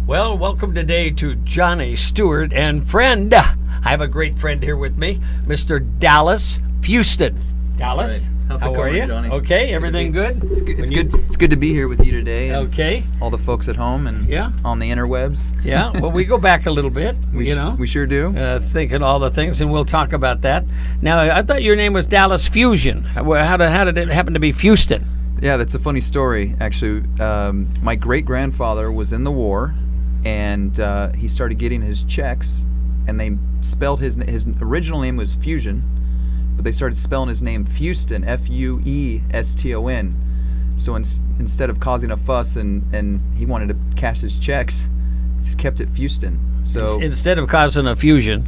Well, welcome today to Johnny, Stuart, and friend. I have a great friend here with me, Mr. Dallas Houston. Dallas, right. How's it how going, are you? Johnny? Okay, everything good? It's good to be here with you today. And Okay. all the folks at home and on the interwebs. Yeah, well, we go back a little bit, We sure do. thinking all the things, and we'll talk about that. Now, I thought your name was Dallas Fusion. How did it happen to be Houston? Yeah, that's a funny story, actually. My great-grandfather was in the war, and he started getting his checks, and they spelled his original name was Fusion, but they started spelling his name Fueston, Fueston. So instead of causing a fuss and he wanted to cash his checks, he just kept it Fueston. So instead of causing a fusion.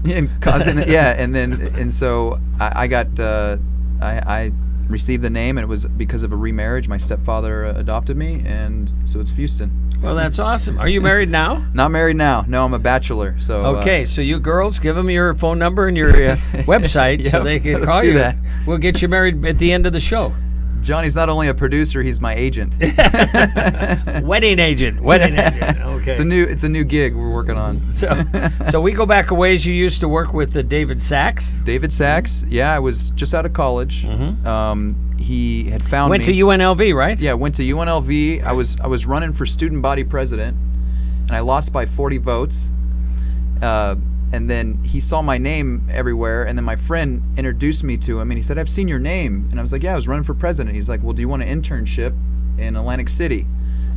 So I received the name, and it was because of a remarriage. My stepfather adopted me, and so it's Fueston. Well, that's awesome. Are you married now? Not married now. No, I'm a bachelor. So okay, so you girls, give them your phone number and your website so they can call you. That. We'll get you married at the end of the show. Johnny's not only a producer; he's my agent. Wedding agent. Okay. It's a new gig we're working on. So we go back a ways. You used to work with David Sachs. David Sachs. Yeah, I was just out of college. He had found Went me. to UNLV, right? Yeah, went to UNLV. I was running for student body president, and I lost by 40 votes. And then he saw my name everywhere, and then my friend introduced me to him, and he said, "I've seen your name." And I was like, "Yeah, I was running for president." He's like, "Well, do you want an internship in Atlantic City?"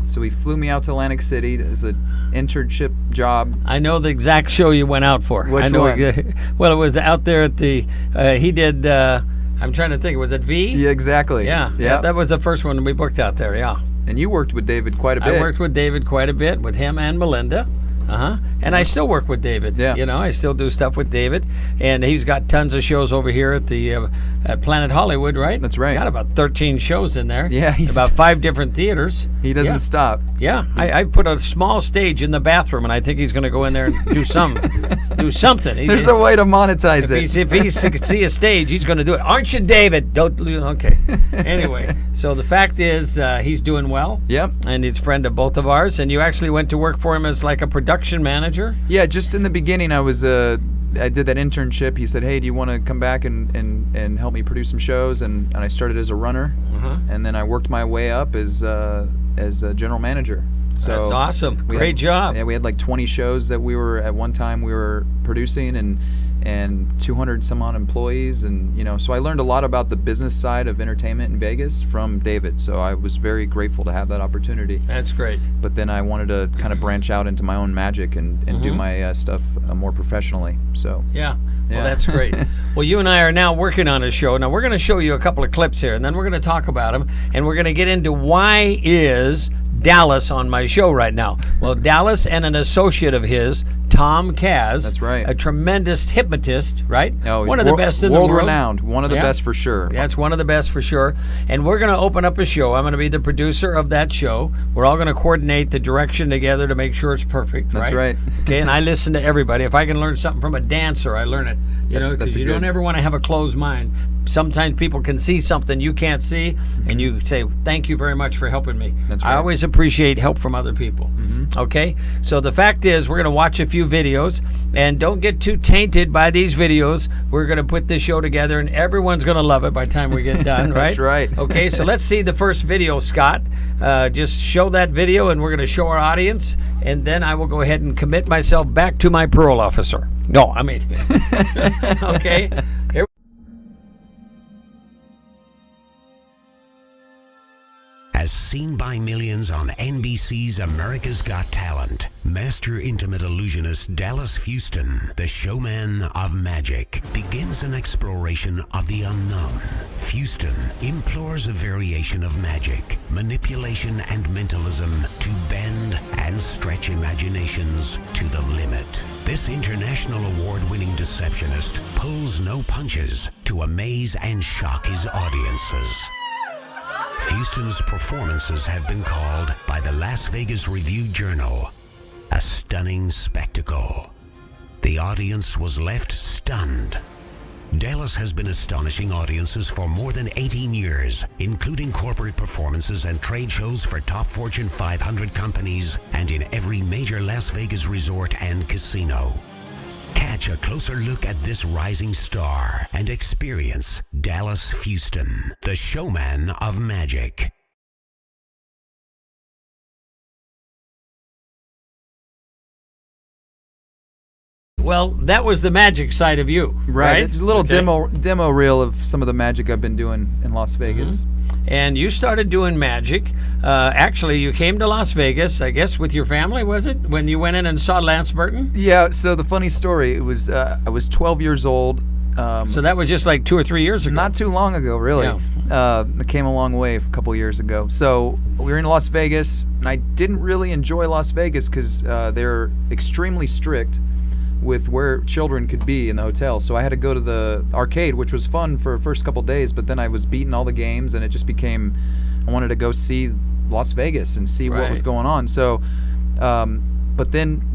So he flew me out to Atlantic City as an internship job. I know the exact show you went out for. Which one? Well, it was out there at the, he did, I'm trying to think, was it V? Yeah, exactly. Yeah, that was the first one we booked out there, yeah. And you worked with David quite a bit. I worked with David quite a bit, with him and Melinda. And I still work with David. Yeah. You know, I still do stuff with David, and he's got tons of shows over here at the at Planet Hollywood, right? That's right. Got about 13 shows in there. Yeah, about 5 different theaters. He doesn't stop. Yeah, I put a small stage in the bathroom, and I think he's going to go in there and do something. There's a way to monetize it. If he can see a stage, he's going to do it. Aren't you, David? Okay. Anyway, so the fact is, he's doing well. Yep. And he's a friend of both of ours. And you actually went to work for him as like a production manager. Yeah, just in the beginning, I did that internship. He said, "Hey, do you want to come back and help me produce some shows?" And I started as a runner, and then I worked my way up as a general manager. So that's awesome. Great job. Yeah, we had like 20 shows that we were at one time we were producing, and 200 some odd employees, and so I learned a lot about the business side of entertainment in Vegas from David. So I was very grateful to have that opportunity. That's great. But then I wanted to kind of branch out into my own magic and do my stuff more professionally. So yeah. Well, that's great. Well, you and I are now working on a show. Now, we're going to show you a couple of clips here, and then we're going to talk about them, and we're going to get into why is Dallas on my show right now. Well, Dallas and an associate of his, Tom Kaz. That's right. A tremendous hypnotist, right? Oh, he's one of the best in the world. World-renowned. One of the best for sure. Yeah, it's one of the best for sure. And we're going to open up a show. I'm going to be the producer of that show. We're all going to coordinate the direction together to make sure it's perfect. That's right. Okay, and I listen to everybody. If I can learn something from a dancer, I learn it. Because you don't ever want to have a closed mind. Sometimes people can see something you can't see, and you say, "Thank you very much for helping me." That's right. I always appreciate help from other people. Okay? So the fact is, we're going to watch a few videos, and don't get too tainted by these videos. We're going to put this show together, and everyone's going to love it by the time we get done, right? That's right. Okay, so let's see the first video, Scott. Just show that video, and we're going to show our audience, and then I will go ahead and commit myself back to my parole officer. No, I mean, okay. Here. As seen by millions on NBC's America's Got Talent, master intimate illusionist Dallas Houston, the showman of magic, begins an exploration of the unknown. Houston implores a variation of magic, manipulation, and mentalism to bend and stretch imaginations to the limit. This international award-winning deceptionist pulls no punches to amaze and shock his audiences. Houston's performances have been called by the Las Vegas Review-Journal a stunning spectacle. The audience was left stunned Dallas has been astonishing audiences for more than 18 years, including corporate performances and trade shows for top Fortune 500 companies and in every major Las Vegas resort and casino. Catch a closer look at this rising star and experience Dallas Houston, the showman of magic. Well, that was the magic side of you, right? It's a little Okay. demo reel of some of the magic I've been doing in Las Vegas. And you started doing magic. Actually, you came to Las Vegas, I guess, with your family, was it? When you went in and saw Lance Burton? Yeah. So the funny story, it was I was 12 years old. So that was just like 2 or 3 years ago. Not too long ago, really. It came a long way a couple years ago. So we were in Las Vegas, and I didn't really enjoy Las Vegas because they're extremely strict with where children could be in the hotel. So I had to go to the arcade, which was fun for the first couple days, but then I was beating all the games, and it just became, I wanted to go see Las Vegas and see what was going on. So, but then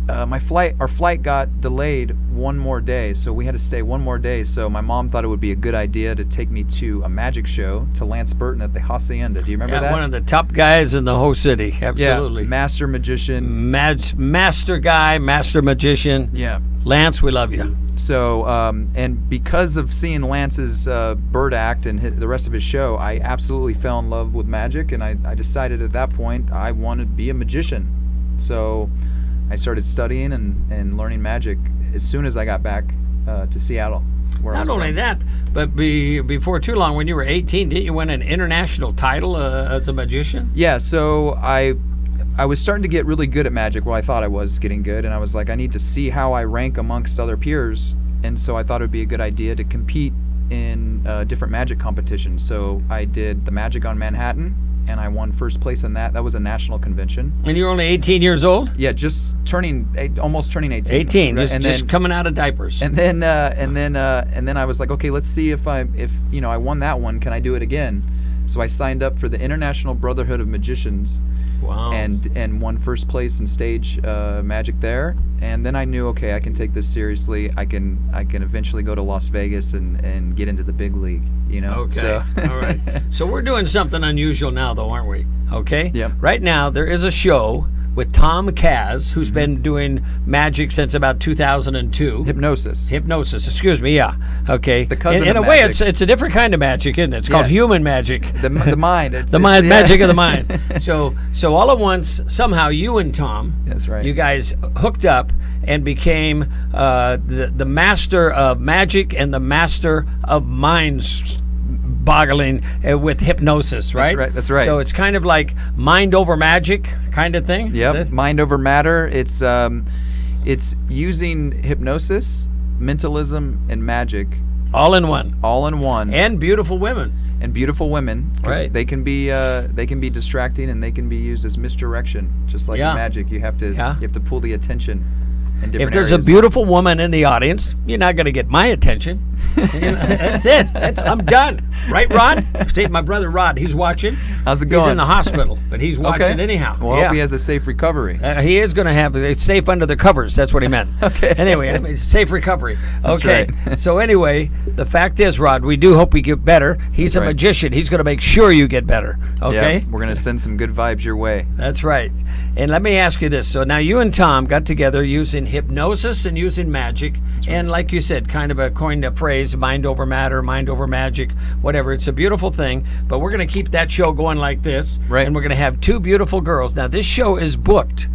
our flight got delayed one more day, so we had to stay one more day. So my mom thought it would be a good idea to take me to a magic show to Lance Burton at the Hacienda. Do you remember that? One of the top guys in the whole city. Absolutely. Yeah, master magician. Master guy, master magician. Yeah. Lance, we love you. So, and because of seeing Lance's bird act and the rest of his show, I absolutely fell in love with magic, and I decided at that point I wanted to be a magician. So I started studying and learning magic as soon as I got back to Seattle. Not only that, but before too long, when you were 18, didn't you win an international title as a magician? Yeah, so I was starting to get really good at magic. Well, I thought I was getting good, and I was like, I need to see how I rank amongst other peers. And so I thought it would be a good idea to compete in different magic competitions. So I did the Magic on Manhattan, and I won first place in that. That was a national convention. And you were only 18 years old? Yeah, just almost turning 18. 18, Right? just coming out of diapers. And then I was like, okay, let's see if I won that one, can I do it again? So I signed up for the International Brotherhood of Magicians. Wow. And won first place in stage magic there. And then I knew, okay, I can take this seriously. I can eventually go to Las Vegas and get into the big league, you know. Okay. So. All right. So we're doing something unusual now, though, aren't we? Okay. Yep. Right now, there is a show with Tom Kaz, who's been doing magic since about 2002. Hypnosis, excuse me, yeah. Okay. The cousin in of a way, magic. it's a different kind of magic, isn't it? It's called human magic. The mind. Magic of the mind. So all at once, somehow you and Tom, That's right. you guys hooked up and became the master of magic and the master of minds boggling with hypnosis, right? That's right. So it's kind of like mind over magic kind of thing. Yep. Mind over matter. It's using hypnosis, mentalism, and magic all in one. And beautiful women. And beautiful women, 'cause Right. they can be distracting, and they can be used as misdirection, just like in magic. You have to pull the attention in different If there's areas. a beautiful woman in the audience, you're not going to get my attention. That's it. I'm done. Right, Rod? See, my brother Rod, he's watching. How's it going? He's in the hospital, but he's watching anyhow. Well, I hope he has a safe recovery. He is going to have it's safe under the covers. That's what he meant. Okay. Anyway, it's safe recovery. That's Okay. right. So anyway, the fact is, Rod, we do hope we get better. He's a magician. He's going to make sure you get better. Okay. Yep, we're going to send some good vibes your way. That's right. And let me ask you this. So now you and Tom got together using hypnosis and using magic. And like you said, kind of coined a phrase, mind over matter, mind over magic, whatever. It's a beautiful thing. But we're going to keep that show going like this. Right. And we're going to have two beautiful girls. Now, this show is booked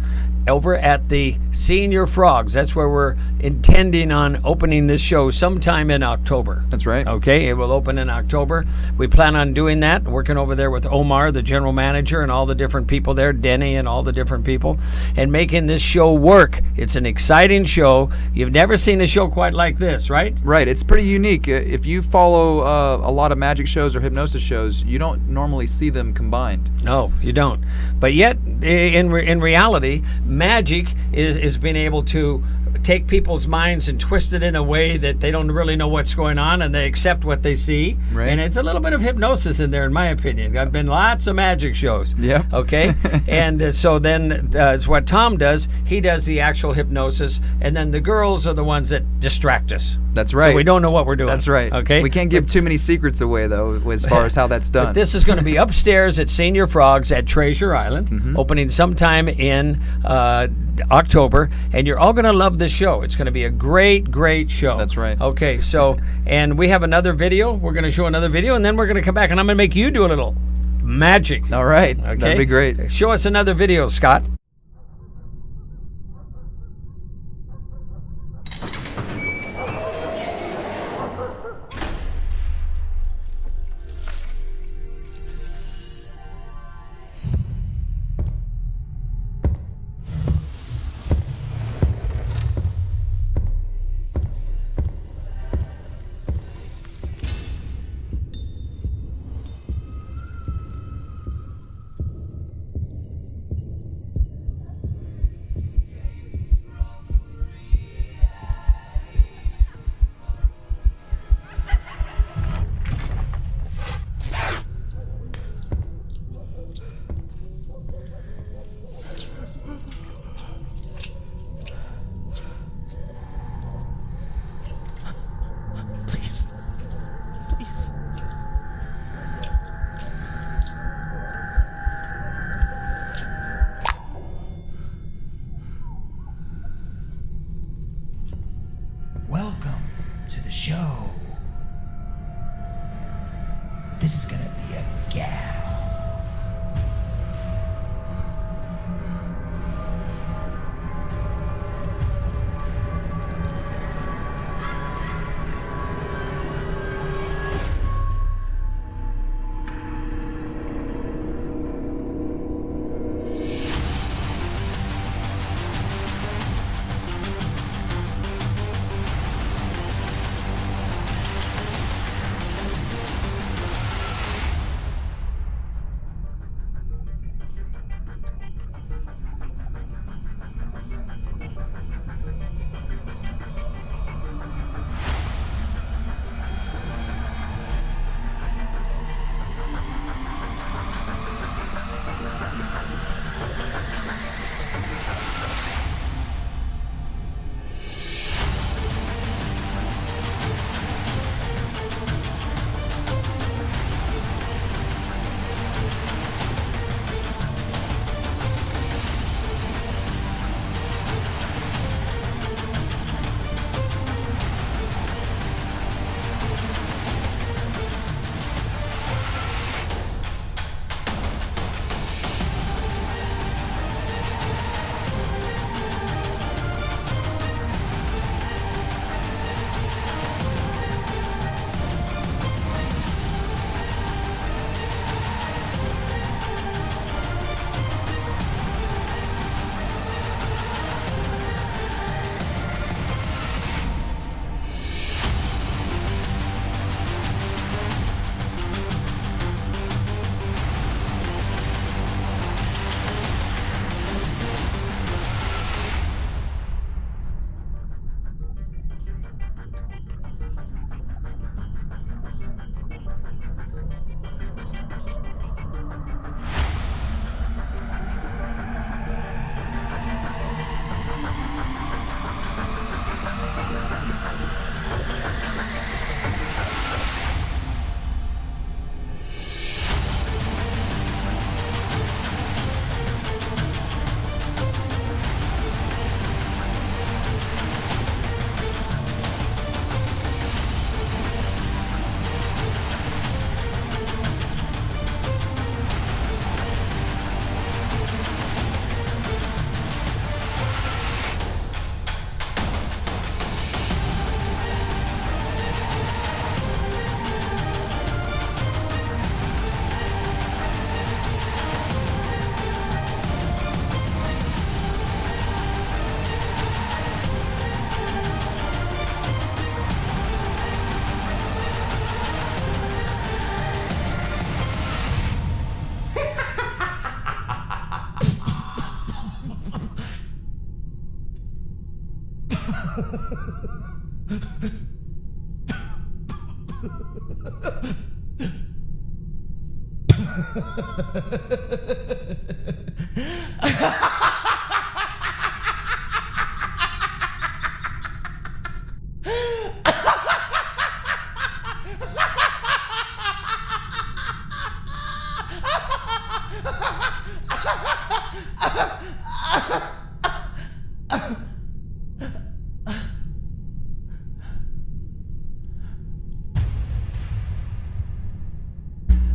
over at the Senior Frogs. That's where we're intending on opening this show sometime in October. That's right. Okay, it will open in October. We plan on doing that, working over there with Omar, the general manager, and all the different people there, Denny and all the different people, and making this show work. It's an exciting show. You've never seen a show quite like this, right? Right. It's pretty unique. If you follow a lot of magic shows or hypnosis shows, you don't normally see them combined. No, you don't. But yet, in reality, magic is being able to take people's minds and twist it in a way that they don't really know what's going on, and they accept what they see. Right. And it's a little bit of hypnosis in there, in my opinion. I've been lots of magic shows. Yeah. Okay. And so then it's what Tom does. He does the actual hypnosis, and then the girls are the ones that distract us. That's right. So we don't know what we're doing. That's right. Okay. We can't give too many secrets away, though, as far as how that's done. This is going to be upstairs at Senior Frogs at Treasure Island, Mm-hmm. opening sometime in October, and you're all going to love this show. It's going to be a great, great show. That's right. Okay, so, and we have another video. We're going to show another video, and then we're going to come back, and I'm going to make you do a little magic. All right. Okay? That'd be great. Show us another video, Scott. Please. Please. Welcome to the show. This is gonna be a gas.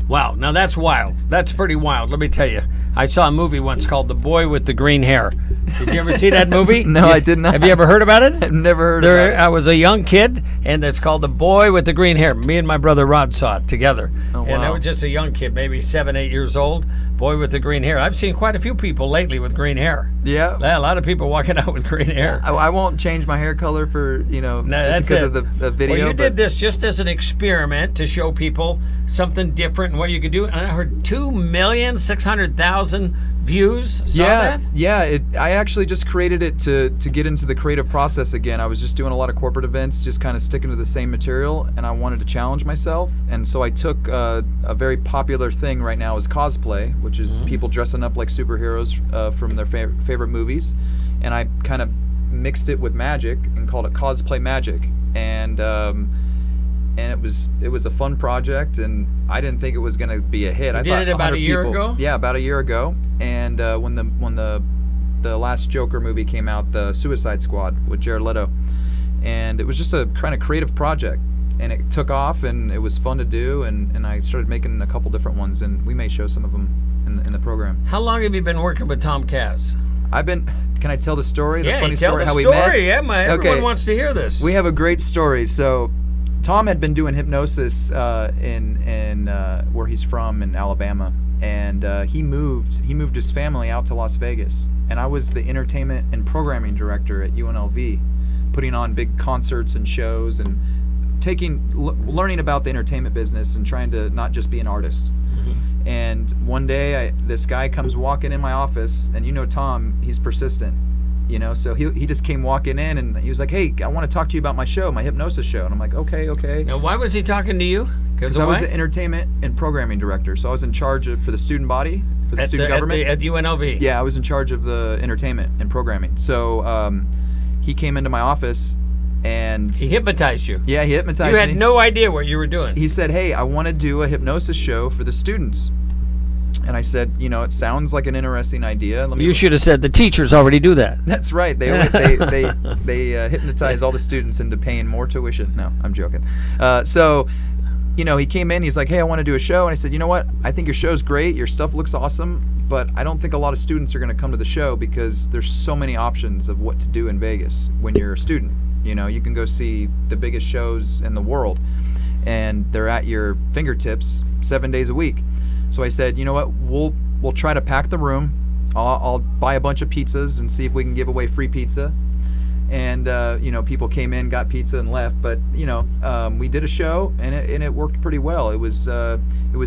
Wow, now that's wild. That's pretty wild, let me tell you. I saw a movie once called The Boy with the Green Hair. Did you ever see that movie? No, I did not. Have you ever heard about it? I've never heard about it. I was a young kid, and it's called The Boy with the Green Hair. Me and my brother Rod saw it together. Oh, And I wow. was just a young kid, maybe 7, 8 years old. Boy with the green hair. I've seen quite a few people lately with green hair. Yeah. Yeah, a lot of people walking out with green hair. I won't change my hair color for, No, just that's because it. of the video. Well, you but did this just as an experiment to show people something different and what you could do. And I heard 2,600,000 views. Saw that? Yeah. I actually just created it to get into the creative process again. I was just doing a lot of corporate events, just kind of sticking to the same material, and I wanted to challenge myself. And so I took a very popular thing right now is cosplay, which is people dressing up like superheroes from their favorite movies, and I kind of mixed it with magic and called it cosplay magic. And it was a fun project, and I didn't think it was going to be a hit. I did thought it about 100 a year people- ago? Yeah, about a year ago. And when the last Joker movie came out, the Suicide Squad with Jared Leto, and it was just a kind of creative project, and it took off, and it was fun to do, and I started making a couple different ones, and we may show some of them in the program. How long have you been working with Tom Kaz? Can I tell the story? Yeah, the funny tell story the how we story. met? Yeah, everyone wants to hear this. We have a great story. So, Tom had been doing hypnosis in where he's from in Alabama, and he moved his family out to Las Vegas, and I was the entertainment and programming director at UNLV, putting on big concerts and shows and learning about the entertainment business and trying to not just be an artist. And one day, this guy comes walking in my office, and Tom, he's persistent, so he just came walking in, and he was like, "Hey, I want to talk to you about my show, my hypnosis show." And I'm like, okay. Now, why was he talking to you? Because I was the entertainment and programming director, so I was in charge for the student body, for the student government. At UNLV? Yeah, I was in charge of the entertainment and programming. So he came into my office, and He hypnotized you. yeah, he hypnotized You had me. no idea what you were doing. He said, "Hey, I want to do a hypnosis show for the students." And I said, it sounds like an interesting idea. You should have said the teachers already do that. That's right. They hypnotize all the students into paying more tuition. No, I'm joking. So, he came in. He's like, "Hey, I want to do a show." And I said, "You know what? I think your show's great. Your stuff looks awesome, but I don't think a lot of students are going to come to the show because there's so many options of what to do in Vegas when you're a student. You can go see the biggest shows in the world, and they're at your fingertips 7 days a week." So I said, "You know what? We'll try to pack the room. I'll buy a bunch of pizzas and see if we can give away free pizza." And people came in, got pizza, and left. But we did a show, and it worked pretty well. It was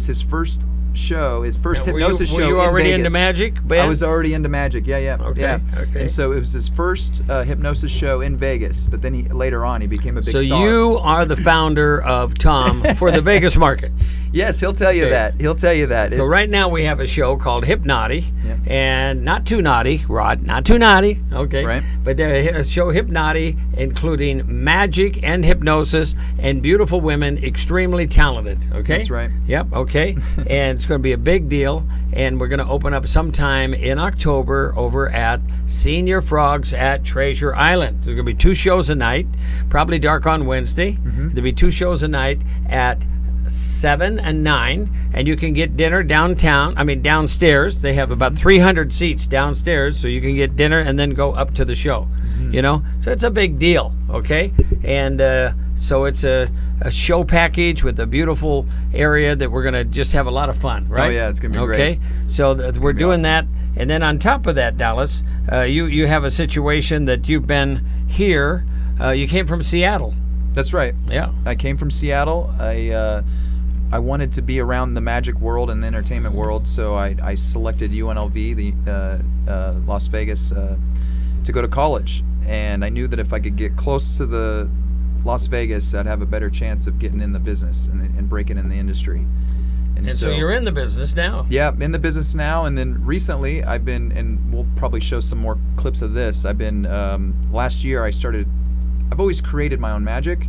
his first show, his first hypnosis show. Were you already in into Vegas. magic, Ben? I was already into magic. Yeah. Okay. And so it was his first hypnosis show in Vegas. But then later on he became a big So star. you are the founder of Tom for the Vegas market. Yes, he'll tell you Okay. that. He'll tell you that. So right now we have a show called Hypnaughty, Yep. and not too naughty, Rod, not too naughty, okay? Right. But the show Hypnaughty, including magic and hypnosis and beautiful women, extremely talented, okay? That's right. Yep, okay. And it's going to be a big deal, and we're going to open up sometime in October over at Senior Frogs at Treasure Island. There's going to be 2 shows a night, probably dark on Wednesday. There'll be 2 shows a night at 7 and 9, and you can get dinner downstairs. They have about 300 seats downstairs, so you can get dinner and then go up to the show. So it's a big deal, okay? And so it's a show package with a beautiful area that we're gonna just have a lot of fun, right? Oh, yeah, it's gonna be great. Okay, so we're be doing awesome. that, and then on top of that, Dallas, you have a situation that you've been here. You came from Seattle. That's right. Yeah. I came from Seattle. I wanted to be around the magic world and the entertainment world, so I selected UNLV, the Las Vegas, to go to college. And I knew that if I could get close to the Las Vegas, I'd have a better chance of getting in the business and breaking in the industry. And so you're in the business now. Yeah, in the business now. And then recently I've been, and we'll probably show some more clips of this, I've been, last year I've always created my own magic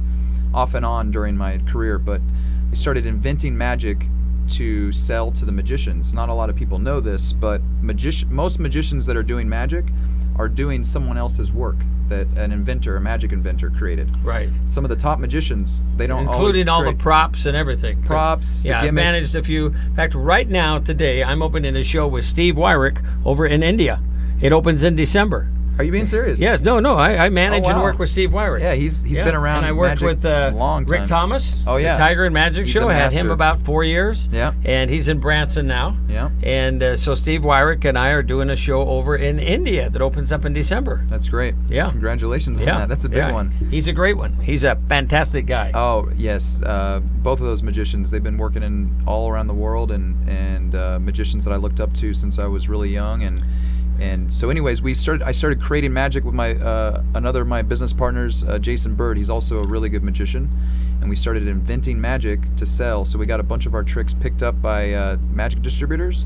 off and on during my career, but I started inventing magic to sell to the magicians. Not a lot of people know this, but most magicians that are doing magic are doing someone else's work that a magic inventor created. Right. Some of the top magicians, they don't Including all always the props and everything. props, the Yeah, I've gimmicks. managed a few. In fact, right now, today, I'm opening a show with Steve Wyrick over in India. It opens in December. Are you being serious? Yes, no, I manage and wow. work with Steve Wyrick. Yeah, he's been around And I worked magic with a long time. Rick Thomas, Oh, yeah. the Tiger and Magic He's Show. a I had him master. about 4 years. Yeah. And he's in Branson now. Yeah. And so Steve Wyrick and I are doing a show over in India that opens up in December. That's great. Yeah. Congratulations on that. That's a big one. He's a great one. He's a fantastic guy. Oh yes, both of those magicians. They've been working in all around the world, and magicians that I looked up to since I was really young. And so, anyways, I started creating magic with my another of my business partners, Jason Bird. He's also a really good magician, and we started inventing magic to sell. So we got a bunch of our tricks picked up by magic distributors,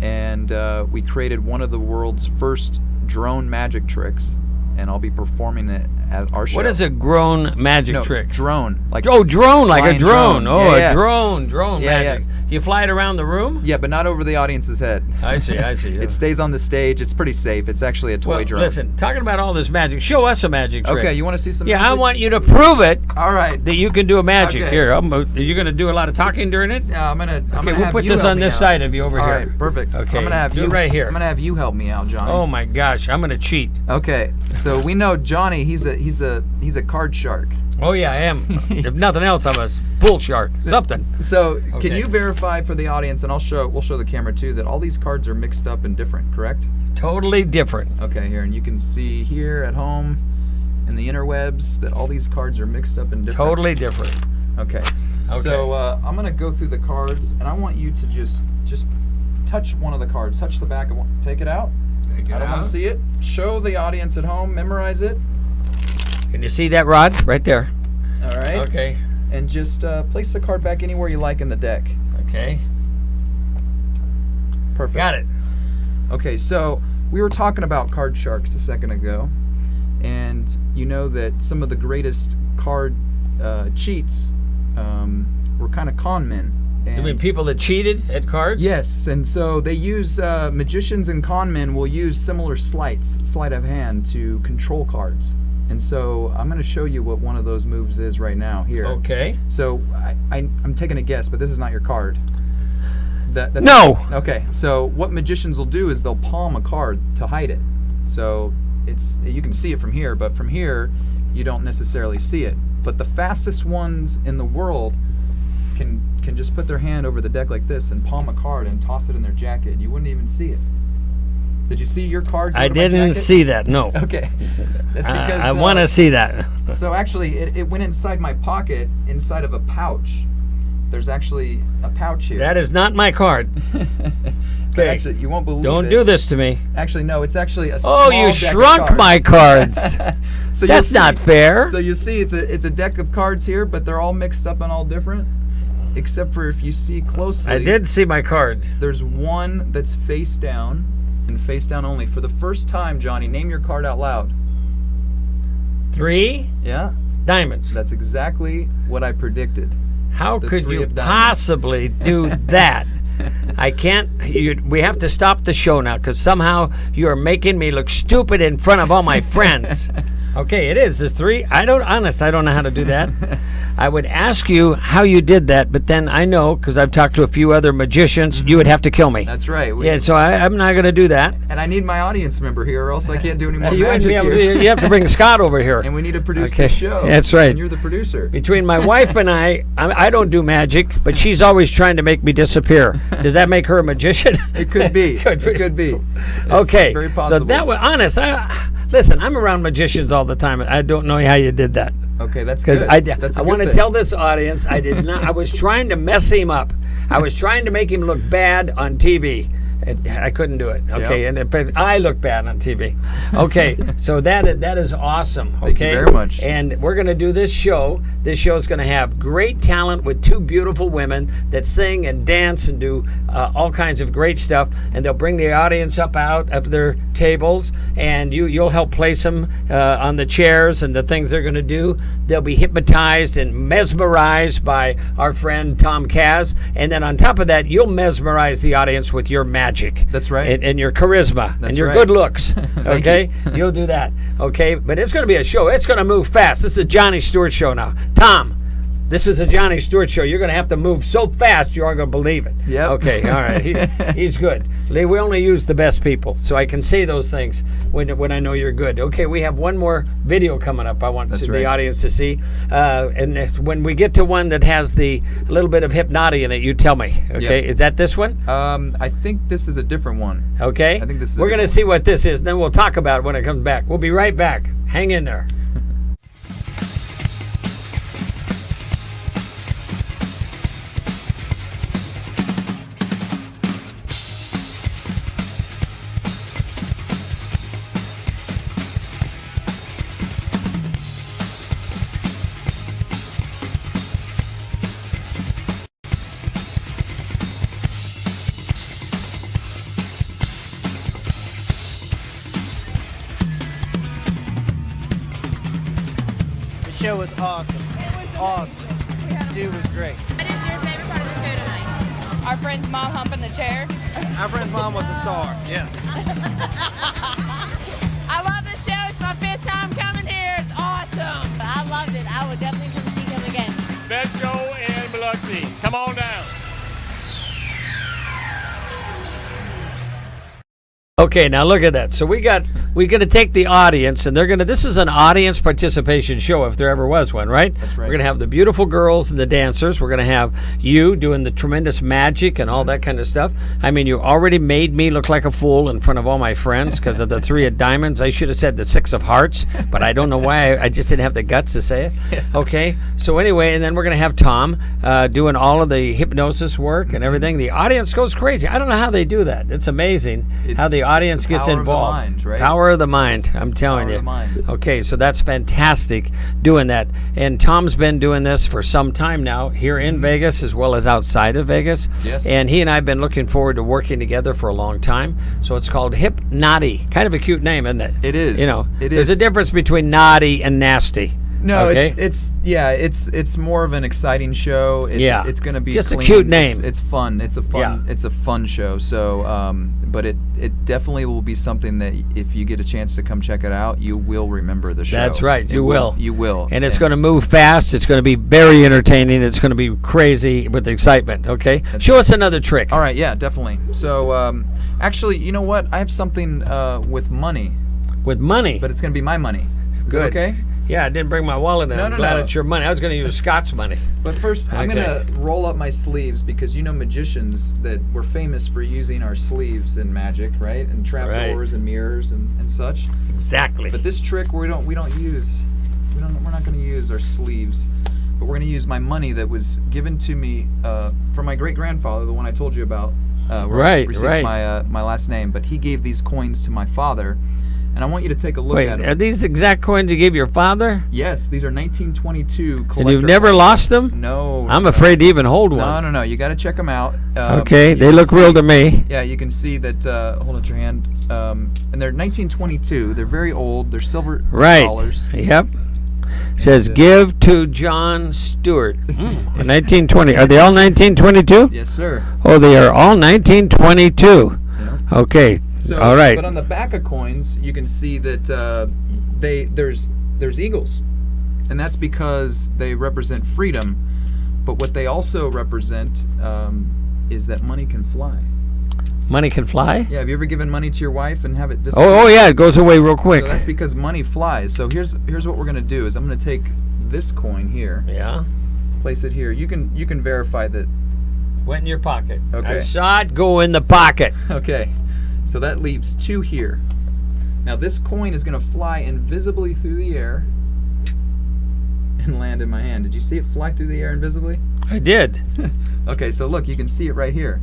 and we created one of the world's first drone magic tricks. And I'll be performing it at our show. What is a grown magic No, trick? drone. Like Drone, like a flying drone. Oh, Yeah, yeah. a drone Yeah, yeah. magic. Do you fly it around the room? Yeah, but not over the audience's head. I see. Yeah. It stays on the stage. It's pretty safe. It's actually a toy Well, drone. listen, talking about all this magic, show us a magic trick. Okay, you want to see some Yeah, magic? I want you to prove it All right. that you can do a magic. Okay. Here, are you going to do a lot of talking during it? Yeah, I'm gonna Okay, we'll have put you this help on me this out. side of you over All here. right, perfect. Okay, I'm gonna have do you it right here. I'm gonna have you help me out, Johnny. Oh my gosh, I'm going to cheat. Okay, so we know Johnny. He's a card shark. Oh yeah, I am. If nothing else, I'm a bull shark. Something. So can Okay. you verify for the audience, and we'll show the camera too, that all these cards are mixed up and different, correct? Totally different. Okay, here, and you can see here at home in the interwebs that all these cards are mixed up and different. Totally different. Okay. So I'm gonna go through the cards, and I want you to just touch one of the cards. Touch the back. Take it out. I don't want to see it. Show the audience at home. Memorize it. Can you see that rod right there? All right. Okay. And just place the card back anywhere you like in the deck. Okay. Perfect. Got it. Okay, so we were talking about card sharks a second ago, and you know that some of the greatest card cheats were kind of con men. And You mean people that cheated at cards? Yes, and so they use magicians and con men will use similar sleight of hand to control cards. And so I'm going to show you what one of those moves is right now here. Okay. So I'm taking a guess, but this is not your card. That's No. Okay. So what magicians will do is they'll palm a card to hide it. So you can see it from here, but from here you don't necessarily see it. But the fastest ones in the world can just put their hand over the deck like this and palm a card and toss it in their jacket. You wouldn't even see it. Did you see your card? I go to my didn't jacket? see that. No. Okay. That's because I want to see that. So actually, it went inside my pocket, inside of a pouch. There's actually a pouch here. That is not my card. But actually, you won't believe Don't it. do this to me. Actually, no. It's actually a Oh, small you deck of shrunk cards. my cards. So That's you'll not see- fair. So you see, it's a deck of cards here, but they're all mixed up and all different, except for if you see closely. I did see my card. There's one that's face down, and face down only. For the first time, Johnny, name your card out loud. 3 Yeah, diamonds. that's exactly what I predicted. How the could 3 you of diamonds. possibly do that? I can't. We have to stop the show now because somehow you are making me look stupid in front of all my friends. Okay, it is. There's 3. I don't know how to do that. I would ask you how you did that, but then I know because I've talked to a few other magicians, you would have to kill me. That's right. Yeah, so I'm not going to do that. And I need my audience member here, or else I can't do any more You magic here. have to bring Scott over here. And we need to produce Okay, the show. that's right. And you're the producer. Between my wife and I don't do magic, but she's always trying to make me disappear. Does that make her a magician? It could be. Could be. It could be. Okay, It's very so possible. that was honest. Listen, I'm around magicians all the time. I don't know how you did that Okay, that's because good. That's a I good want to thing. tell this audience I did not. I was trying to mess him up. I was trying to make him look bad on TV, I couldn't do it. Okay, but I look bad on TV. Okay, so that is awesome. Okay, Thank you very much. And we're going to do this show. This show is going to have great talent with two beautiful women that sing and dance and do all kinds of great stuff. And they'll bring the audience up out of their tables, and you'll help place them on the chairs and the things they're going to do. They'll be hypnotized and mesmerized by our friend Tom Kaz, and then on top of that, you'll mesmerize the audience with your magic. That's right. And your charisma and your right. good looks. Okay? You'll do that. Okay? But it's going to be a show. It's going to move fast. This is a Johnny Stewart show now. Tom, this is a Johnny Stewart show. You're going to have to move so fast you aren't going to believe it. Yep. Okay. All right. He's good. We only use the best people, so I can say those things when I know you're good. Okay, we have one more video coming up I want the audience to see. And when we get to one that has a little bit of hypnotic in it, you tell me. Okay, Yep. Is that this one? I think this is a different one. Okay. I think this is We're going to see what this is, then we'll talk about it when it comes back. We'll be right back. Hang in there. The show was awesome. Awesome. Dude was great. What is your favorite part of the show tonight? Our friend's mom humping the chair. Our friend's mom was the star. Yes. I love the show. It's my 5th time coming here. It's awesome. I loved it. I would definitely come see him again. Best show in Biloxi. Come on down. Okay, now look at that. So we're going to take the audience, and this is an audience participation show if there ever was one, right? That's right. We're going to have the beautiful girls and the dancers. We're going to have you doing the tremendous magic and all that kind of stuff. I mean, you already made me look like a fool in front of all my friends because of the 3 of diamonds. I should have said the 6 of hearts, but I don't know why. I just didn't have the guts to say it. Okay, so anyway, and then we're going to have Tom doing all of the hypnosis work and everything. The audience goes crazy. I don't know how they do that. It's amazing how the audience gets power of the involved. mind, right? Power of the mind, I'm telling you. Power of the mind. Okay, so that's fantastic doing that. And Tom's been doing this for some time now here in Vegas as well as outside of Vegas. Yes. And he and I have been looking forward to working together for a long time. So it's called Hypnoti. Kind of a cute name, isn't it? It is. You know, It there's is. a difference between naughty and nasty. No, okay? it's more of an exciting show. It's going to be just clean. a cute name. It's fun. It's a fun show. So, but it definitely will be something that if you get a chance to come check it out, you will remember the show. That's right. You will. You will. And it's going to move fast. It's going to be very entertaining. It's going to be crazy with excitement. Okay. Show us another trick. All right. Yeah, definitely. So, actually, you know what? I have something with money, With money. but it's going to be my money. Is that Good. okay? Yeah, I didn't bring my wallet in. No, I'm no, glad no. it's your money. I was going to use Scott's money. But first, I'm Okay. going to roll up my sleeves because you know magicians that we're famous for using our sleeves in magic, right? And trapdoors and mirrors and such. Exactly. But this trick we're not going to use our sleeves, but we're going to use my money that was given to me from my great grandfather, the one I told you about. Where I received my last name, but he gave these coins to my father, and I want you to take a look Wait, at them. are these exact coins you gave your father? Yes, these are 1922 collector And you've never coins. lost them? No. I'm no. afraid to even hold one. No. You got to check them out. Okay, you they can look see- real to me. Yeah, you can see that. Hold out your hand. And they're 1922. They're very old. They're silver Right. dollars. Yep. Says give to John Stewart. 1920. Are they all 1922? Yes, sir. Oh, they are all 1922. Yeah. Okay. So, all right. But on the back of coins, you can see that there's eagles, and that's because they represent freedom. But what they also represent is that money can fly. Money can fly? Yeah. Have you ever given money to your wife and have it disappear? Oh, yeah, it goes away real quick. So that's because money flies. So here's what we're gonna do is I'm gonna take this coin here, Yeah. place it here. You can verify that. Went in your pocket. Okay. I saw it go in the pocket. Okay. So that leaves 2 here. Now this coin is gonna fly invisibly through the air and land in my hand. Did you see it fly through the air invisibly? I did. Okay. So look, you can see it right here.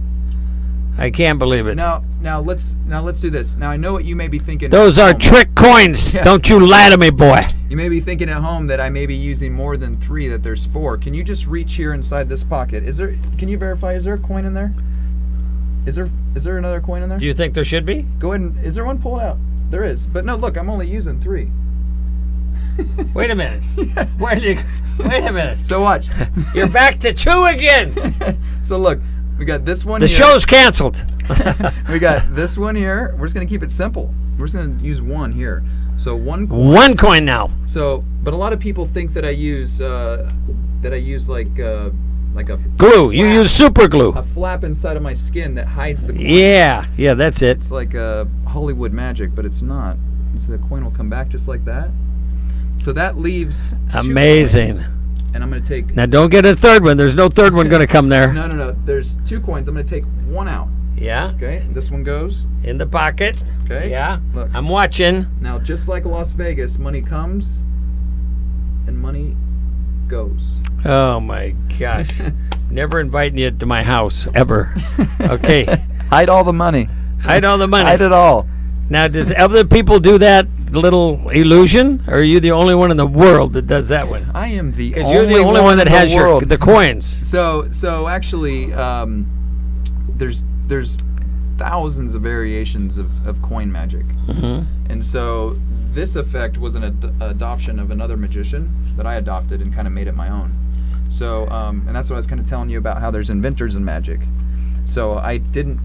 I can't believe it. Now let's do this. Now I know what you may be thinking. Those at are home. trick coins. Yeah. Don't you lie to me, boy. You may be thinking at home that I may be using more than 3, that there's 4. Can you just reach here inside this pocket? Can you verify, is there a coin in there? Is there another coin in there? Do you think there should be? Go ahead and, is there one? Pull it out. There is. But no, look, I'm only using 3. Wait a minute. Where did you? Wait a minute. So watch. You're back to 2 again. So look, we got this one The here. show's canceled. We got this one here. We're just going to keep it simple. We're just going to use 1 here. So 1 coin. 1 coin now. So, but a lot of people think that I use like a Glue. You use super glue. a flap inside of my skin that hides the coin. Yeah, that's it. It's like Hollywood magic, but it's not. So the coin will come back just like that. So that leaves 2 Amazing. coins, and I'm going to take... Now don't get a third one. There's no third one going to come there. No. There's 2 coins. I'm going to take 1 out. Yeah. Okay, this one goes. In the pocket. Okay. Yeah. Look. I'm watching. Now, just like Las Vegas, money comes and money goes. Oh my gosh. Never inviting you to my house ever. Okay. Hide all the money. Hide all the money. Hide it all. Now, does other people do that little illusion, or are you the only one in the world that does that one? I am the Because only, you're the only one that in the has world. the coins. So actually, there's thousands of variations of coin magic, and so this effect was an adoption of another magician that I adopted and kind of made it my own. So and that's what I was kind of telling you about, how there's inventors in magic. So I didn't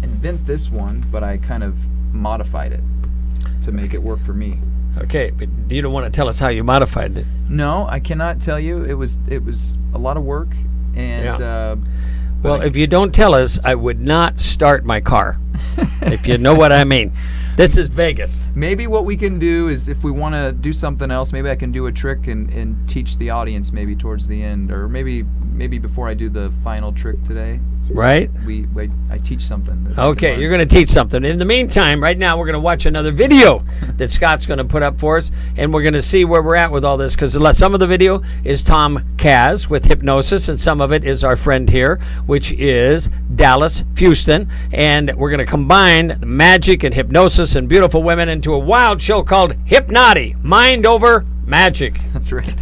invent this one, but I kind of modified it to make it work for me. Okay, but you don't want to tell us how you modified it. No, I cannot tell you. It was a lot of work, and Well, if you don't tell us, I would not start my car. If you know what I mean. This is Vegas. maybe what we can do is, if we want to do something else, maybe I can do a trick and teach the audience maybe towards the end, or maybe before I do the final trick today. Right? I teach something. that they Okay, can you're learn. going to teach something. In the meantime, right now, we're going to watch another video that Scott's going to put up for us, and we're going to see where we're at with all this, because some of the video is Tom Kaz with hypnosis, and some of it is our friend here, which is Dallas Fuston, and we're going to combine magic and hypnosis and beautiful women into a wild show called Hypnoti, Mind Over Magic. That's right.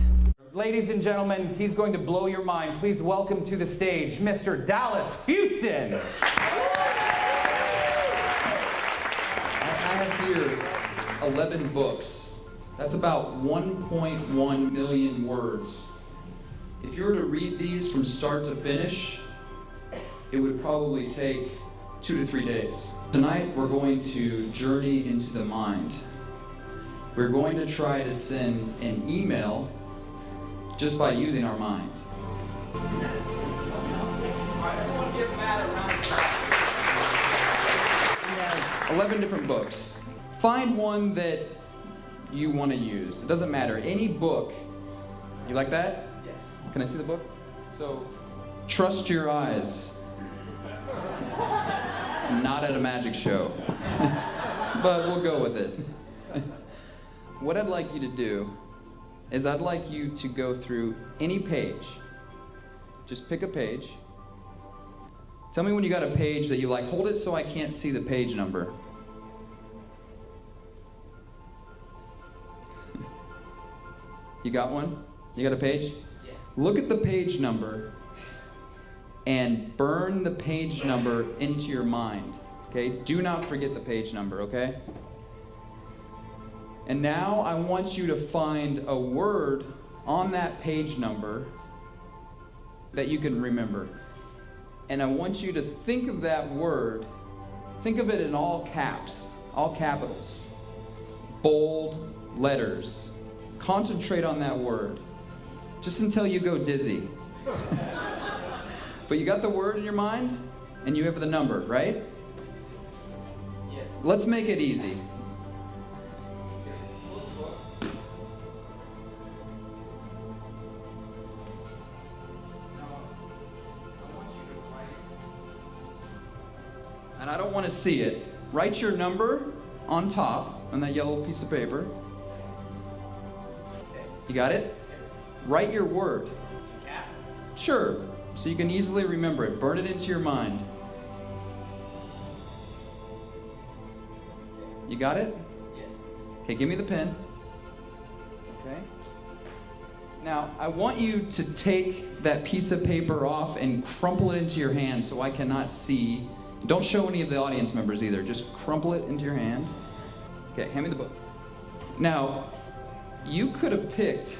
Ladies and gentlemen, he's going to blow your mind. Please welcome to the stage, Mr. Dallas Fuston. I have here 11 books. That's about 1.1 million words. If you were to read these from start to finish, it would probably take 2 to 3 days. Tonight, we're going to journey into the mind. We're going to try to send an email just by using our mind. 11 different books. Find one that you want to use. It doesn't matter. Any book. You like that? Yes. Can I see the book? So, trust your eyes. Not at a magic show. But we'll go with it. What I'd like you to do is I'd like you to go through any page. Just pick a page. Tell me when you got a page that you like. Hold it so I can't see the page number. You got one? You got a page? Yeah. Look at the page number and burn the page number into your mind. Okay? Do not forget the page number, okay? And now I want you to find a word on that page number that you can remember. And I want you to think of that word, think of it in all caps, all capitals, bold letters. Concentrate on that word, just until you go dizzy. But you got the word in your mind, and you have the number, right? Yes. Let's make it easy. And I don't want to see it. Write your number on top on that yellow piece of paper. You got it? Write your word. Sure. So you can easily remember it. Burn it into your mind. You got it? Yes. Okay, give me the pen. Okay. Now, I want you to take that piece of paper off and crumple it into your hand so I cannot see. Don't show any of the audience members either. Just crumple it into your hand. Okay, hand me the book. Now, you could have picked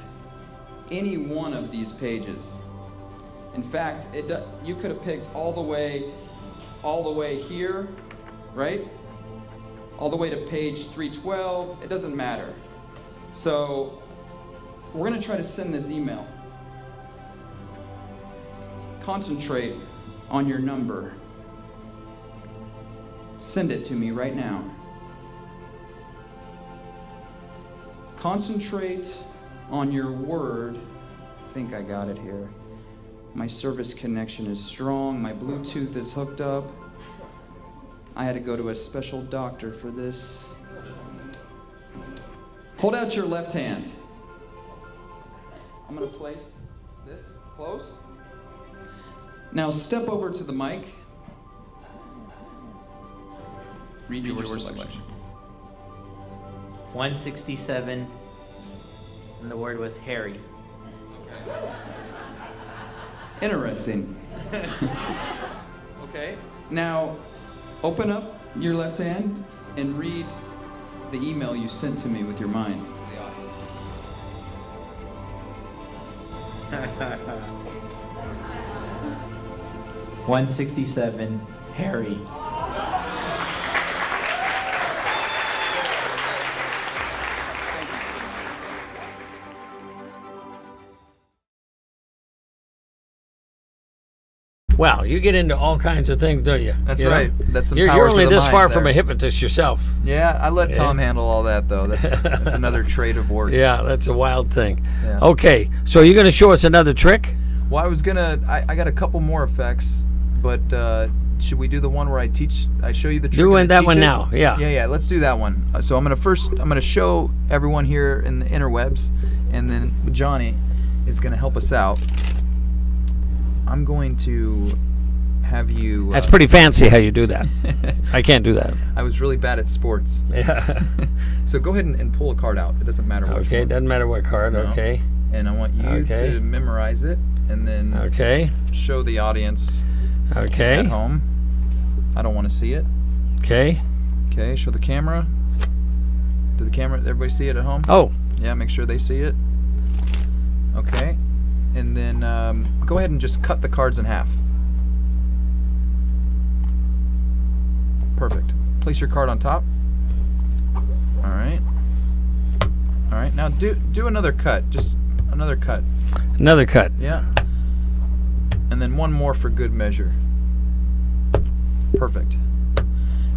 any one of these pages. In fact, you could have picked all the way here, right? All the way to page 312. It doesn't matter. So, we're going to try to send this email. Concentrate on your number. Send it to me right now. Concentrate on your word. I think I got it here. My service connection is strong. My Bluetooth is hooked up. I had to go to a special doctor for this. Hold out your left hand. I'm going to place this close. Now step over to the mic. Read your selection. 167, and the word was Harry. Interesting. Okay. Now, open up your left hand and read the email you sent to me with your mind. 167, Harry. Wow, you get into all kinds of things, don't you? That's You know? right. That's some You're powers only of the this mind far from there. a hypnotist yourself. Yeah, I let Tom handle all that, though. That's another trait of work. Yeah, that's a wild thing. Yeah. Okay, so you're going to show us another trick? Well, I got a couple more effects, but should we do the one where I show you the trick? Do and that teach one it? now, yeah. Yeah, let's do that one. So I'm gonna show everyone here in the interwebs, and then Johnny is gonna help us out. I'm going to have you... That's pretty fancy how you do that. I can't do that. I was really bad at sports. Yeah. So go ahead and pull a card out. It doesn't matter which Okay, one. doesn't matter what card, No. okay. And I want you to memorize it, and then Okay, show the audience okay, at home. I don't want to see it. okay. Okay, show the camera. Everybody see it at home? Oh, Yeah, make sure they see it. Okay. And then go ahead and just cut the cards in half. Perfect. Place your card on top. All right. All right. Now do another cut. Just another cut. another cut. Yeah. And then one more for good measure. Perfect.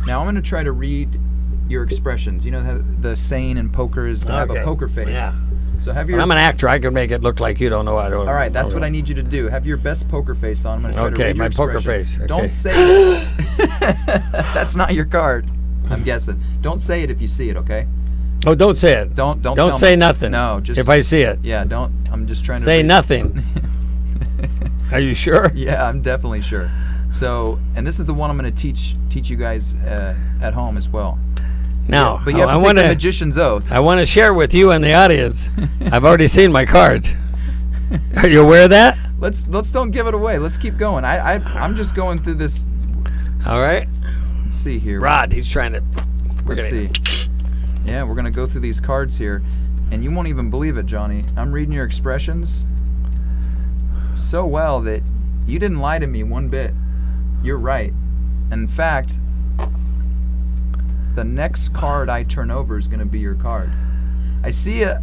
Now I'm going to try to read your expressions. You know how the saying in poker is to have a Okay. poker face. Yeah. So have your... When I'm an actor, I can make it look like you don't know how to. All right, that's what I need you to do. Have your best poker face on. I'm going to try to read your my poker expression. face. Okay. Don't say it. That's not your card, I'm guessing. Don't say it if you see it, okay? Oh, don't say it. Don't Don't tell say me. nothing. No, just... if I see it. Yeah, don't... I'm just trying to... Say read. nothing. Are you sure? Yeah, I'm definitely sure. So, and this is the one I'm going to teach you guys at home as well. Now, Yeah, but you have to take the magician's oath. I want to share with you and the audience. I've already seen my card. Are you aware of that? Let's don't give it away. Let's keep going. I'm just going through this. All right. Let's see here. Rod, he's trying to. Let's see. Yeah, we're gonna go through these cards here, and you won't even believe it, Johnny. I'm reading your expressions so well that you didn't lie to me one bit. You're right. And in fact, the next card I turn over is gonna be your card. I see a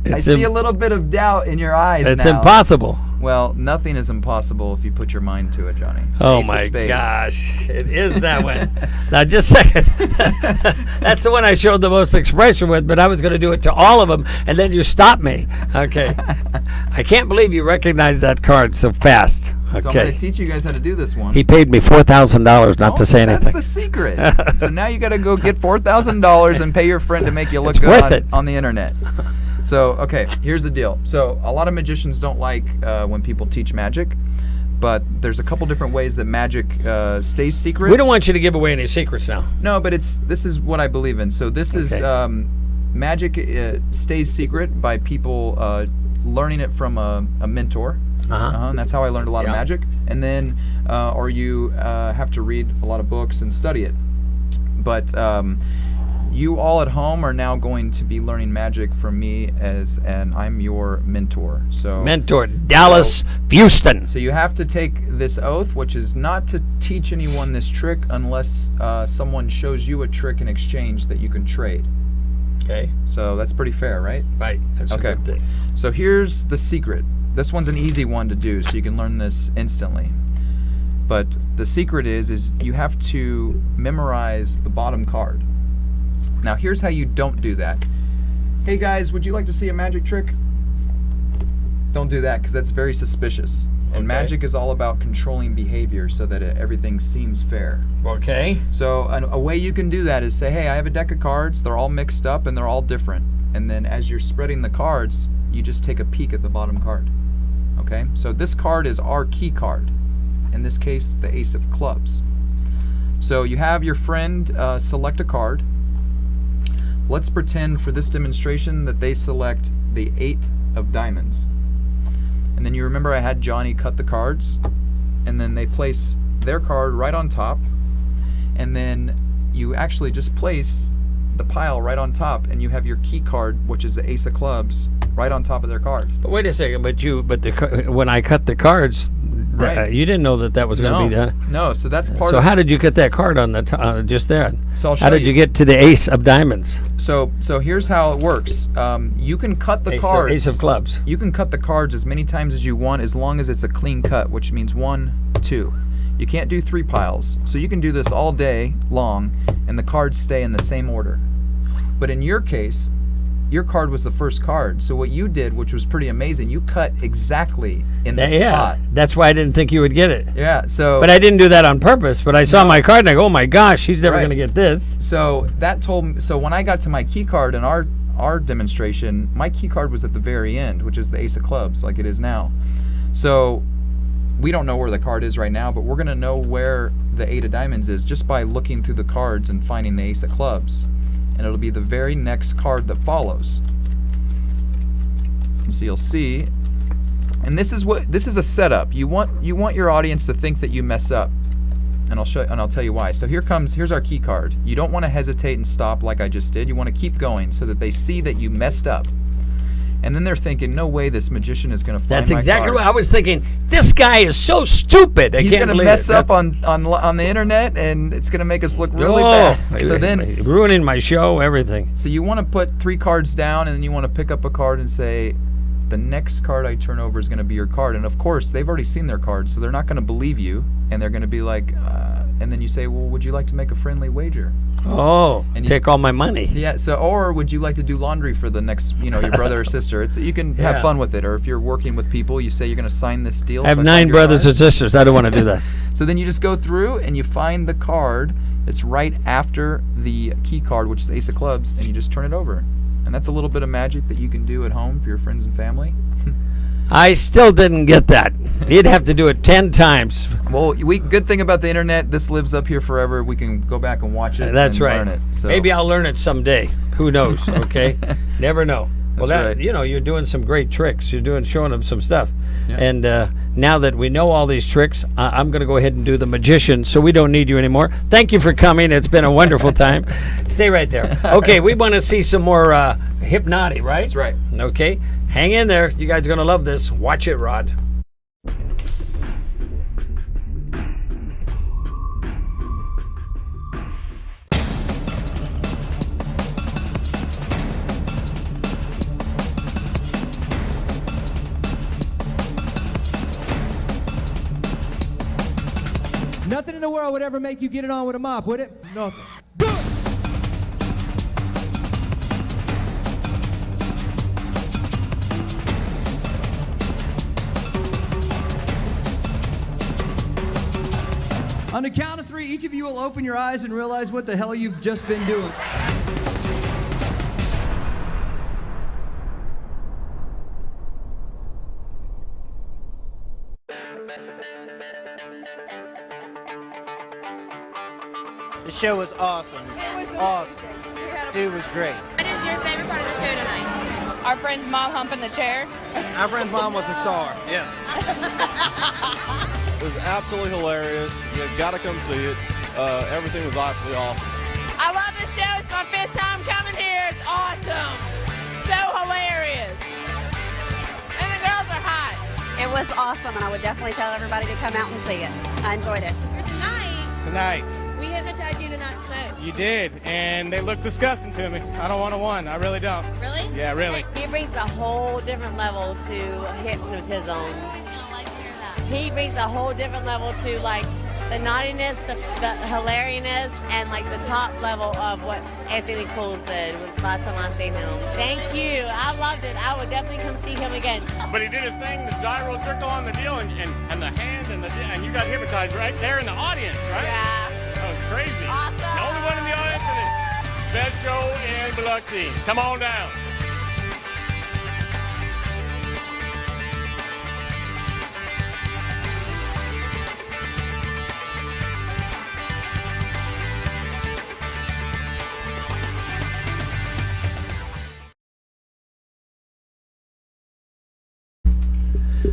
little bit of doubt in your eyes It's now. impossible. Well, nothing is impossible if you put your mind to it, Johnny. Oh Ace of my spades. gosh, it is that one. Now, just a second. That's the one I showed the most expression with, but I was going to do it to all of them, and then you stopped me. Okay. I can't believe you recognized that card so fast. Okay. So I'm going to teach you guys how to do this one. He paid me $4,000 not to say anything. That's the secret. So now you got to go get $4,000 and pay your friend to make you look It's good worth on the internet. So, okay, here's the deal. So a lot of magicians don't like when people teach magic, but there's a couple different ways that magic stays secret. We don't want you to give away any secrets now. No, but this is what I believe in. So this is magic stays secret by people learning it from a mentor. And that's how I learned a lot of magic. And then, or you have to read a lot of books and study it. But you all at home are now going to be learning magic from me and I'm your mentor. So Mentor Dallas Fuston. So you have to take this oath, which is not to teach anyone this trick unless someone shows you a trick in exchange that you can trade. Okay. So that's pretty fair, right? Right. That's Okay. a good thing. So here's the secret. This one's an easy one to do, so you can learn this instantly. But the secret is you have to memorize the bottom card. Now here's how you don't do that. Hey guys, would you like to see a magic trick? Don't do that, because that's very suspicious. And magic is all about controlling behavior so that everything seems fair. Okay. So a way you can do that is say, hey, I have a deck of cards, they're all mixed up and they're all different. And then as you're spreading the cards, you just take a peek at the bottom card. Okay, so this card is our key card. In this case, the Ace of Clubs. So you have your friend select a card. Let's pretend for this demonstration that they select the 8 of Diamonds. And then you remember I had Johnny cut the cards, and then they place their card right on top, and then you actually just place the pile right on top, and you have your key card, which is the Ace of Clubs, right on top of their card. But wait a second. When I cut the cards, Right. You didn't know that was going to be done. No, so that's part So of. how did you cut that card on the just there? So I'll show How did you get to the Ace of Diamonds? So here's how it works. You can cut the cards. Ace of Clubs. You can cut the cards as many times as you want, as long as it's a clean cut, which means 1, 2. You can't do 3 piles. So you can do this all day long, and the cards stay in the same order. But in your case, your card was the first card. So what you did, which was pretty amazing, you cut exactly in the spot. That's why I didn't think you would get it. Yeah. So. But I didn't do that on purpose. But I saw my card and I go, oh my gosh, he's never Right. going to get this. So that told me. So when I got to my key card in our demonstration, my key card was at the very end, which is the Ace of Clubs, like it is now. So we don't know where the card is right now, but we're gonna know where the 8 of Diamonds is just by looking through the cards and finding the Ace of Clubs, and it'll be the very next card that follows. So you'll see, and this is a setup. You want your audience to think that you mess up. And I'll tell you why. So here's our key card. You don't want to hesitate and stop like I just did. You want to keep going so that they see that you messed up. And then they're thinking, no way this magician is going to find That's my exactly card. what I was thinking. This guy is so stupid. He's going to mess up on the internet, and it's going to make us look really bad. So then ruining my show, everything. So you want to put 3 cards down, and then you want to pick up a card and say, the next card I turn over is going to be your card. And of course, they've already seen their card, so they're not going to believe you, and they're going to be like, and then you say, well, would you like to make a friendly wager? Oh, And take all my money. Yeah, so, or would you like to do laundry for the next, your brother or sister? You can have fun with it. Or if you're working with people, you say you're going to sign this deal. I have 9 brothers and sisters. I don't want to do that. So then you just go through and you find the card that's right after the key card, which is the Ace of Clubs, and you just turn it over. And that's a little bit of magic that you can do at home for your friends and family. I still didn't get that. You'd have to do it 10 times. Well, good thing about the internet, this lives up here forever. We can go back and watch it. That's and right. Learn it. So. Maybe I'll learn it someday. Who knows? Okay, never know. Well, That's right. You're doing some great tricks. You're showing them some stuff. Yeah. And now that we know all these tricks, I'm going to go ahead and do the magician, so we don't need you anymore. Thank you for coming. It's been a wonderful time. Stay right there. Okay, we want to see some more hypnotic, right? That's right. Okay, hang in there. You guys are going to love this. Watch it, Rod. Nothing in the world would ever make you get it on with a mop, would it? Nothing. Do it! On the count of 3, each of you will open your eyes and realize what the hell you've just been doing. The show was awesome. It was awesome. We had a Dude was great. What is your favorite part of the show tonight? Our friend's mom humping the chair. Our friend's mom was the star. Yes. It was absolutely hilarious. You got to come see it. Everything was absolutely awesome. I love this show. It's my 5th time coming here. It's awesome. So hilarious. And the girls are hot. It was awesome, and I would definitely tell everybody to come out and see it. I enjoyed it. Tonight. We hypnotized you to not smoke. You did, and they look disgusting to me. I don't want to one. I really don't. Really? Yeah, really. He brings a whole different level to hypnotism. He brings a whole different level to like the naughtiness, the hilarious, and like the top level of what Anthony Cools did last time I seen him. Thank you. I loved it. I would definitely come see him again. But he did his thing, the gyro circle on the deal, and the hand, and you got hypnotized right there in the audience, right? Yeah. That was crazy. Awesome. The only one in the audience, and the best show in Biloxi. Come on down.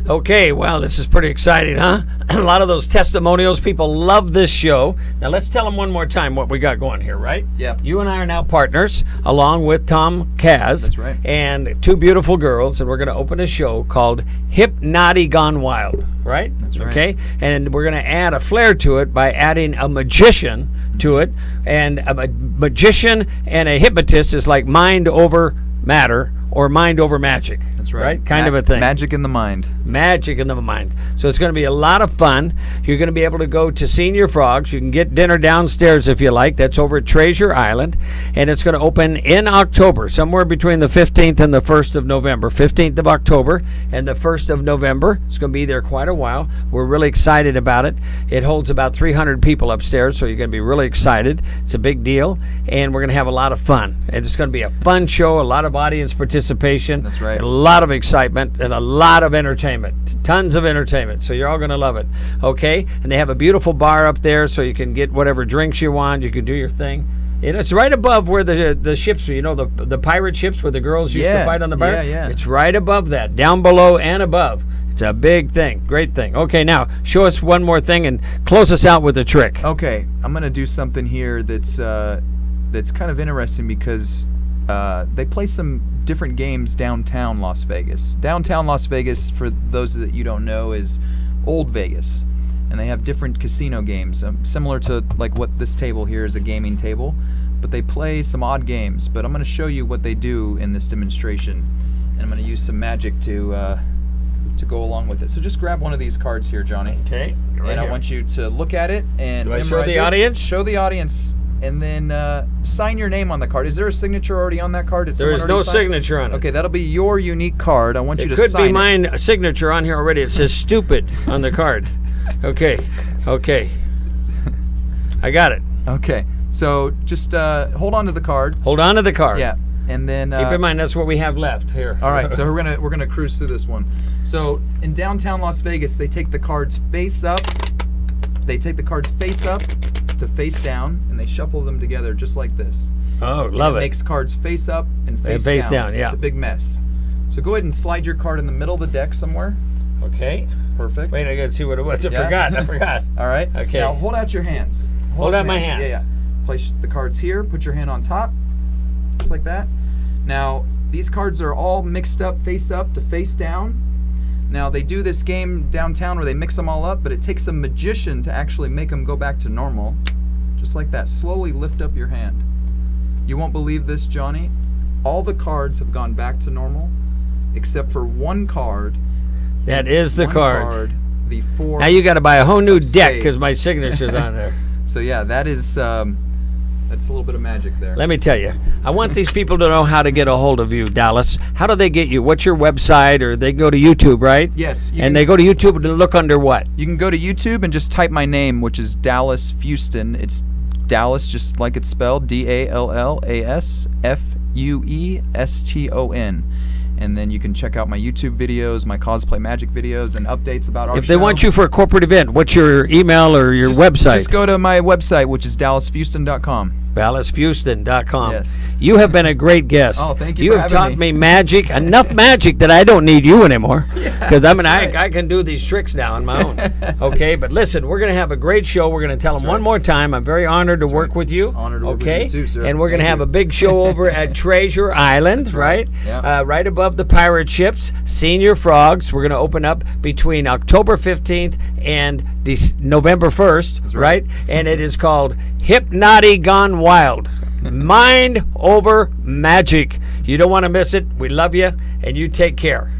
Okay, well, this is pretty exciting, huh? A lot of those testimonials. People love this show. Now, let's tell them one more time what we got going here, right? Yep. You and I are now partners, along with Tom Kaz. That's right. And two beautiful girls, and we're going to open a show called Hypnotic Gone Wild, right? That's right. Okay? And we're going to add a flair to it by adding a magician to it. And a magician and a hypnotist is like mind over matter or mind over magic. That's right. Kind of a thing. Magic in the mind. Magic in the mind. So it's going to be a lot of fun. You're going to be able to go to Senior Frogs. You can get dinner downstairs if you like. That's over at Treasure Island. And it's going to open in October, somewhere between the 15th and the 1st of November. 15th of October and the 1st of November. It's going to be there quite a while. We're really excited about it. It holds about 300 people upstairs, so you're going to be really excited. It's a big deal. And we're going to have a lot of fun. And it's going to be a fun show, a lot of audience participation. That's right. A lot of excitement and a lot of entertainment. Tons of entertainment. So you're all going to love it. Okay? And they have a beautiful bar up there so you can get whatever drinks you want. You can do your thing. And it's right above where the ships are. You know, the pirate ships where the girls used to fight on the bar? Yeah. It's right above that. Down below and above. It's a big thing. Great thing. Okay, now show us one more thing and close us out with a trick. Okay. I'm going to do something here that's kind of interesting because they play some different games downtown Las Vegas. Downtown Las Vegas, for those that you don't know, is Old Vegas. And they have different casino games, similar to like what this table here is, a gaming table. But they play some odd games. But I'm going to show you what they do in this demonstration. And I'm going to use some magic to go along with it. So just grab one of these cards here, Johnny. Okay. Right and I want you to look at it and do I memorize show the it. audience? Show the audience. And then sign your name on the card. Is there a signature already on that card? There is no signature on it. Okay, that'll be your unique card. I want you to sign it. It could be mine signature on here already. It says stupid on the card. Okay. I got it. Okay, so just hold on to the card. Hold on to the card. Yeah, and then keep in mind that's what we have left here. All right, so we're gonna cruise through this one. So in downtown Las Vegas, they take the cards face up. They take the cards face up to face down, and they shuffle them together just like this. Oh, love it. It makes cards face up and face down. Yeah. It's a big mess. So go ahead and slide your card in the middle of the deck somewhere. Okay. Perfect. Wait, I gotta see what it was. I forgot. All right. Okay. Now hold out your hands. Hold out my hand. Yeah. Place the cards here. Put your hand on top, just like that. Now these cards are all mixed up to face down. Now they do this game downtown where they mix them all up, but it takes a magician to actually make them go back to normal. Just like that. Slowly lift up your hand. You won't believe this, Johnny. All the cards have gone back to normal, except for one card. That is the card. The four. Now you got to buy a whole new deck because my signature's on there. So yeah, that is that's a little bit of magic there. Let me tell you, I want these people to know how to get a hold of you, Dallas. How do they get you? What's your website? Or they go to YouTube, right? Yes. And they go to YouTube and look under what? You can go to YouTube and just type my name, which is Dallas Fueston. It's Dallas, just like it's spelled, DALLASFUESTON. And then you can check out my YouTube videos, my cosplay magic videos, and updates about our show. If they want you for a corporate event, what's your email or your website? Just go to my website, which is DallasFuston.com. DallasFuston.com. Yes. You have been a great guest. Oh, thank you You for have having taught me. me magic, enough magic that I don't need you anymore. Because that's I right. can do these tricks now on my own. Okay, but listen, we're going to have a great show. We're going to tell them one more time. I'm very honored to work with you. Honored to work with okay? you too, sir. And we're going to Thank have you. a big show over at Treasure Island, right? Yeah. Right above the pirate ships, Senior Frogs. We're going to open up between October 15th and November 1st, That's right? right. And it is called Hypnotic Gone Wild. Mind over magic. You don't want to miss it. We love you, and you take care.